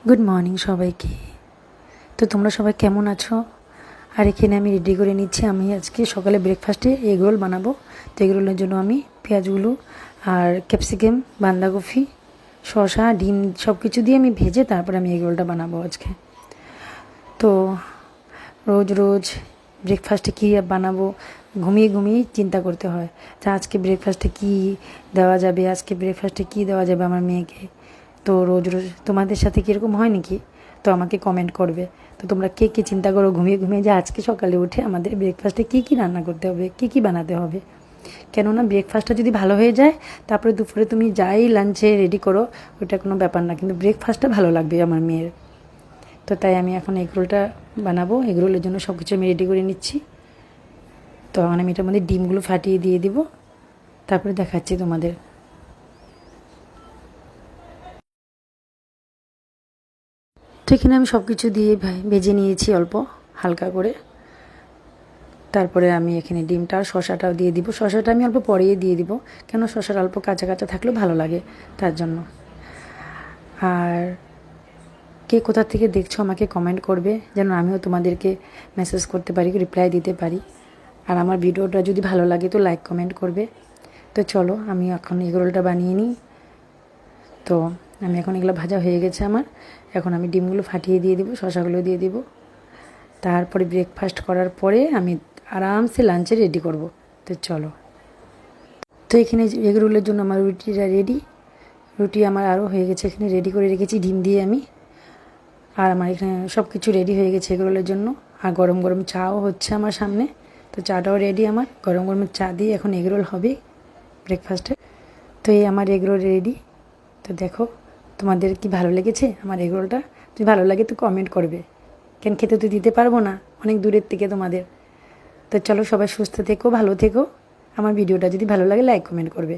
Good morning সবাইকে। তো তোমরা সবাই কেমন আছো? আর এখানে আমি রেডি করে নিচ্ছি। আমি আজকে সকালে ব্রেকফাস্টে এগ রোল বানাবো। তো এগ রোলের জন্য আমি পেঁয়াজগুলো আর ক্যাপসিকাম, বাঁধাকপি, শসা, ডিম সব কিছু দিয়ে আমি ভেজে তারপরে আমি এগ রোলটা বানাবো আজকে। তো রোজ রোজ ব্রেকফাস্টে কী বানাবো ঘুমিয়ে ঘুমিয়ে চিন্তা করতে হয় যে আজকে ব্রেকফাস্টে কী দেওয়া যাবে, আজকে ব্রেকফাস্টে কী দেওয়া যাবে আমার মেয়েকে। তো রোজ রোজ তোমাদের সাথে কীরকম হয় নাকি? তো আমাকে কমেন্ট করবে। তো তোমরা কে কে চিন্তা করো ঘুমিয়ে ঘুমিয়ে যে আজকে সকালে উঠে আমাদের ব্রেকফাস্টে কী কী রান্না করতে হবে, কী কী বানাতে হবে। কেননা ব্রেকফাস্টটা যদি ভালো হয়ে যায় তারপরে দুপুরে তুমি যাই লাঞ্চে রেডি করো ওটা কোনো ব্যাপার না, কিন্তু ব্রেকফাস্টটা ভালো লাগবে আমার মেয়ের। তো তাই আমি এখন এগ রোলটা বানাবো। এগ রোলের জন্য সব কিছু আমি রেডি করে নিচ্ছি। তো এখন আমি এটার মধ্যে ডিমগুলো ফাটিয়ে দিয়ে দিব, তারপরে দেখাচ্ছি তোমাদের। তো এখানে আমি সব কিছু দিয়ে ভেজে নিয়েছি অল্প হালকা করে। তারপরে আমি এখানে ডিমটা আর শসাটাও দিয়ে দিব। শসাটা আমি অল্প পরেই দিয়ে দিব, কেন শসাটা অল্প কাঁচা কাঁচা থাকলেও ভালো লাগে তার জন্য। আর কে কোথা থেকে দেখছো আমাকে কমেন্ট করবে, যেন আমিও তোমাদেরকে মেসেজ করতে পারি, রিপ্লাই দিতে পারি। আর আমার ভিডিওটা যদি ভালো লাগে তো লাইক কমেন্ট করবে। তো চলো আমি এখন এগ রোলটা বানিয়ে নিই। তো আমি এখন এগুলো ভাজা হয়ে গেছে আমার। এখন আমি ডিমগুলো ফাটিয়ে দিয়ে দিব, শসাগুলো দিয়ে দিব। তারপরে ব্রেকফাস্ট করার পরে আমি আরামসে লাঞ্চে রেডি করব। তো চলো। তো এখানে এগ রোলের জন্য আমার রুটিটা রেডি। রুটি আমার আরও হয়ে গেছে, এখানে রেডি করে রেখেছি ডিম দিয়ে আমি। আর আমার এখানে সব কিছু রেডি হয়ে গেছে এগ রোলের জন্য। আর গরম গরম চাও হচ্ছে আমার সামনে। তো চাটাও রেডি আমার। গরম গরম চা দিয়ে এখন এগ রোল হবে ব্রেকফাস্টে। তো এই আমার এগ রোল রেডি। তো দেখো তোমাদের কি ভালো লেগেছে আমার এগ রোলটা? যদি ভালো লাগে তো কমেন্ট করবে, কেন খেতে তো দিতে পারবো না অনেক দূরের থেকে তোমাদের। তো চলো সবাই সুস্থ থেকো, ভালো থেকো। আমার ভিডিওটা যদি ভালো লাগে লাইক কমেন্ট করবে।